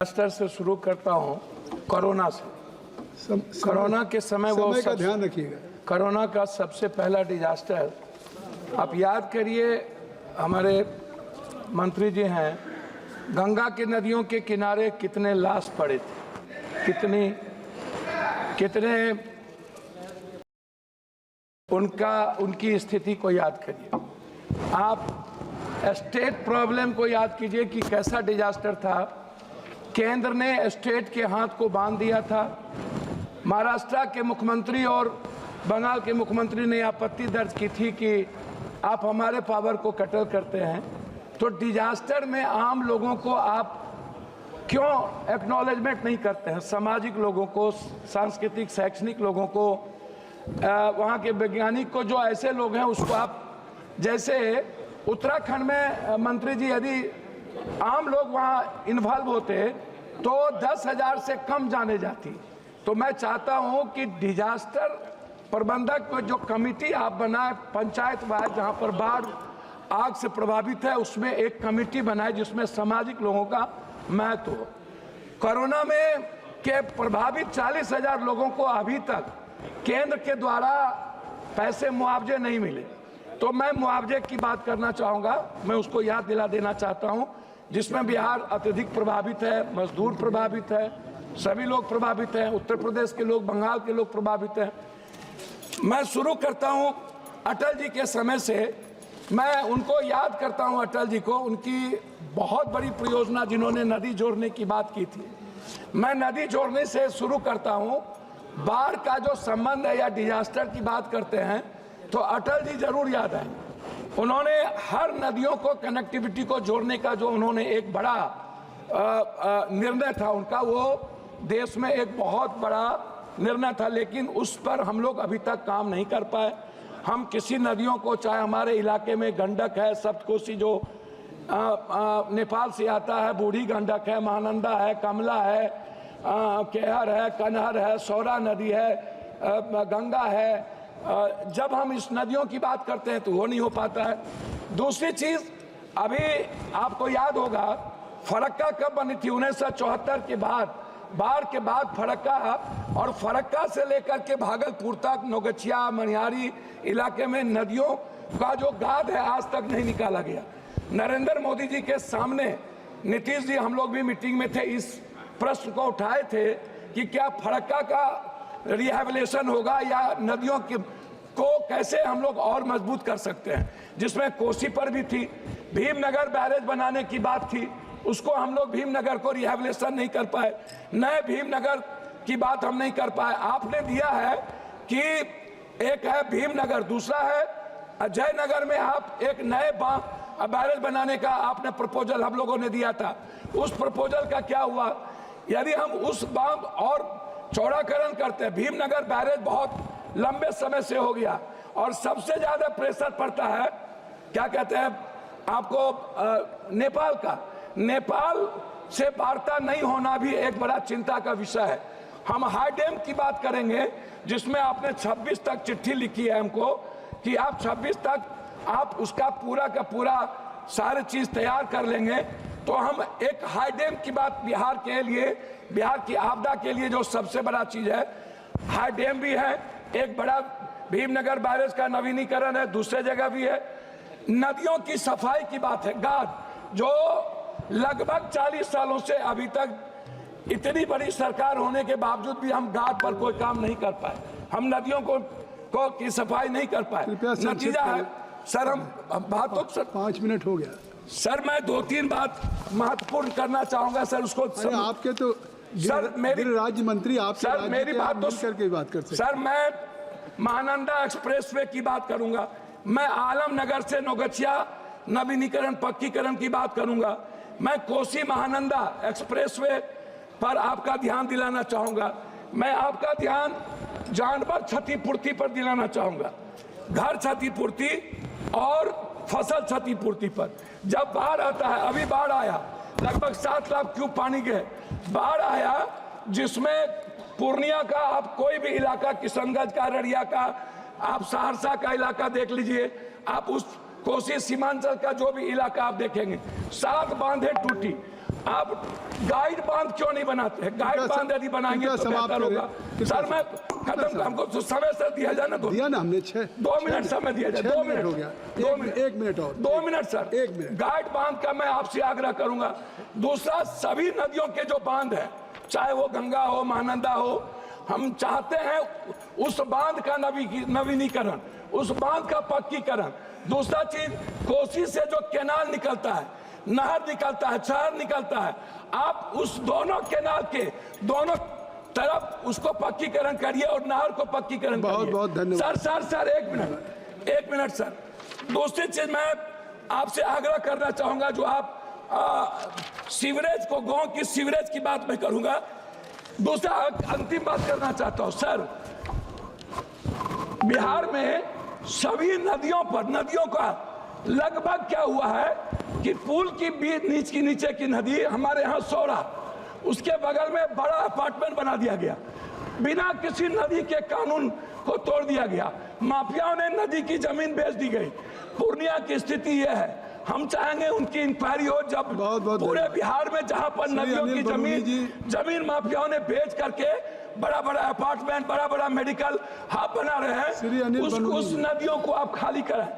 स्तर से शुरू करता हूं कोरोना से। कोरोना के समय का ध्यान रखिएगा। कोरोना का सबसे पहला डिजास्टर आप याद करिए, हमारे मंत्री जी हैं, गंगा की नदियों के किनारे कितने लाश पड़े थे, कितने उनकी स्थिति को याद करिए। आप स्टेट प्रॉब्लम को याद कीजिए कि कैसा डिजास्टर था। केंद्र ने स्टेट के हाथ को बांध दिया था। महाराष्ट्र के मुख्यमंत्री और बंगाल के मुख्यमंत्री ने आपत्ति दर्ज की थी कि आप हमारे पावर को कटल करते हैं। तो डिजास्टर में आम लोगों को आप क्यों एक्नॉलेजमेंट नहीं करते हैं? सामाजिक लोगों को, सांस्कृतिक शैक्षणिक लोगों को, वहाँ के वैज्ञानिक को, जो ऐसे लोग हैं उसको आप, जैसे उत्तराखंड में मंत्री जी, यदि आम लोग वहाँ इन्वॉल्व होते तो 10,000 से कम जाने जाती। तो मैं चाहता हूँ कि डिजास्टर प्रबंधक को जो कमेटी आप बनाए पंचायत वाइज, जहाँ पर बाढ़ आग से प्रभावित है, उसमें एक कमेटी बनाए जिसमें सामाजिक लोगों का महत्व हो। कोरोना में के प्रभावित 40,000 लोगों को अभी तक केंद्र के द्वारा पैसे मुआवजे नहीं मिले। तो मैं मुआवजे की बात करना चाहूँगा, मैं उसको याद दिला देना चाहता हूँ, जिसमें बिहार अत्यधिक प्रभावित है, मजदूर प्रभावित है, सभी लोग प्रभावित हैं, उत्तर प्रदेश के लोग, बंगाल के लोग प्रभावित हैं। मैं शुरू करता हूं अटल जी के समय से। मैं उनको याद करता हूं, अटल जी को, उनकी बहुत बड़ी परियोजना जिन्होंने नदी जोड़ने की बात की थी। मैं नदी जोड़ने से शुरू करता हूं। बाढ़ का जो संबंध है या डिजास्टर की बात करते हैं तो अटल जी जरूर याद आए। उन्होंने हर नदियों को, कनेक्टिविटी को जोड़ने का जो उन्होंने एक बड़ा निर्णय था उनका, वो देश में एक बहुत बड़ा निर्णय था, लेकिन उस पर हम लोग अभी तक काम नहीं कर पाए। हम किसी नदियों को, चाहे हमारे इलाके में गंडक है, सप्तकोशी जो नेपाल से आता है, बूढ़ी गंडक है, महानंदा है, कमला है, केहर है, कनहर है, सौरा नदी है, गंगा है, जब हम इस नदियों की बात करते हैं तो वो नहीं हो पाता है। दूसरी चीज, अभी आपको याद होगा फरक्का कब बनी थी? 1974 के बाद, बाढ़ के बाद फरक्का, और फरक्का से लेकर के भागलपुर तक, नौगछिया, मनिहारी इलाके में नदियों का जो गाद है आज तक नहीं निकाला गया। नरेंद्र मोदी जी के सामने नीतीश जी, हम लोग भी मीटिंग में थे, इस प्रश्न को उठाए थे कि क्या फरक्का का रिहैबिलिटेशन होगा या नदियों को कैसे हम लोग और मजबूत कर सकते हैं, जिसमें कोसी पर भी थी। भीमनगर बैरेज बनाने की बात थी, उसको हम लोग भीमनगर को रिहैबिलिटेशन नहीं कर पाए, नए भीमनगर की बात हम नहीं कर पाए। आपने दिया है कि एक है भीमनगर, दूसरा है अजयनगर में आप एक नए बैरेज बनाने का आपने प्रपोजल हम लोगों ने दिया था। उस प्रपोजल का क्या हुआ? यदि हम उस बांध और चौड़ाकरण करते हैं, भीमनगर बैरेज बहुत लंबे समय से हो गया और सबसे ज्यादा प्रेशर पड़ता है, क्या कहते हैं आपको, नेपाल का। नेपाल से वार्ता नहीं होना भी एक बड़ा चिंता का विषय है। हम हाई डैम की बात करेंगे, जिसमें आपने 26 तक चिट्ठी लिखी है हमको कि आप 26 तक आप उसका पूरा का पूरा सारी चीज तैयार कर लेंगे, तो हम एक हाई डैम की बात बिहार के लिए, बिहार की आपदा के लिए जो सबसे बड़ा चीज है, हाई डैम भी है, एक बड़ा भीमनगर बैरेज का नवीनीकरण है, दूसरे जगह भी है। नदियों की सफाई की बात है, गाद, जो लगभग 40 सालों से अभी तक इतनी बड़ी सरकार होने के बावजूद भी हम गाद पर कोई काम नहीं कर पाए, हम नदियों को की सफाई नहीं कर पाए। नतीजा है सर, हम बात तो सर 5 मिनट हो गया सर, मैं 2-3 बात महत्वपूर्ण करना चाहूंगा सर, उसको आपके तो सर मेरी राज्य मंत्री आप सर मेरी बात तो करके बात कर सकते। सर मैं महानंदा एक्सप्रेसवे की बात करूंगा, मैं आलमनगर से नौगछिया नवीनीकरण पक्कीकरण की बात करूंगा, मैं कोसी महानंदा एक्सप्रेसवे पर आपका ध्यान दिलाना चाहूंगा, मैं आपका ध्यान जानवर क्षतिपूर्ति पर दिलाना चाहूंगा, घर क्षतिपूर्ति और फसल क्षतिपूर्ति पर। जब बाढ़ आता है, अभी बाढ़ आया, लगभग 7 लाख क्यूब पानी के बाढ़ आया, जिसमें पूर्णिया का आप कोई भी इलाका, किशनगंज का, अररिया का, आप सहरसा का इलाका देख लीजिए, आप उस कोसी सीमांचल का जो भी इलाका आप देखेंगे, 7 बांधें टूटी। आप गाइड बांध क्यों नहीं बनाते हैं? गाइड कृपया बांध यदि बनाएंगे कृपया तो समाप्त बेहतर करें। होगा। कृपया सर मैं कृपया खत्म, हमको तो समय सर दिया जाए ना, दिया ना हमने 2 मिनट समय दिया जाए। 2 मिनट हो गया। 2 मिनट, 1 मिनट और 2 मिनट सर। 1 मिनट। गाइड बांध का मैं आपसे आग्रह करूंगा। दूसरा, सभी नदियों के जो बांध है, चाहे वो गंगा हो, महानंदा हो, हम चाहते हैं उस बांध का नवीनीकरण, उस बांध का पक्कीकरण। दूसरा चीज, कोसी से जो कैनाल निकलता है, नहर निकलता है, शहर निकलता है, आप उस दोनों कैनाल के दोनों तरफ उसको पक्कीकरण करिए और नहर को पक्कीकरण करिए। बहुत बहुत धन्यवाद। Sir 1 minute sir. दूसरी चीज मैं आपसे आग्रह करना चाहूंगा, जो आप सीवरेज को, गांव की सीवरेज की बात मैं करूंगा। दूसरा अंतिम बात करना चाहता हूं सर, बिहार में सभी नदियों पर, नदियों का लगभग क्या हुआ है कि पुल की बीच नीचे की नदी, हमारे यहाँ सौरा, उसके बगल में बड़ा अपार्टमेंट बना दिया गया, बिना किसी नदी के कानून को तोड़ दिया गया। माफियाओं ने नदी की जमीन बेच दी गई। पूर्णिया की स्थिति यह है। हम चाहेंगे उनकी इंक्वायरी हो, जब बहुत पूरे बिहार में जहां पर नदियों की जमीन माफियाओं ने बेच करके बड़ा बड़ा अपार्टमेंट, बड़ा बड़ा मेडिकल हब बना रहे हैं, उस नदियों को आप खाली कराएं।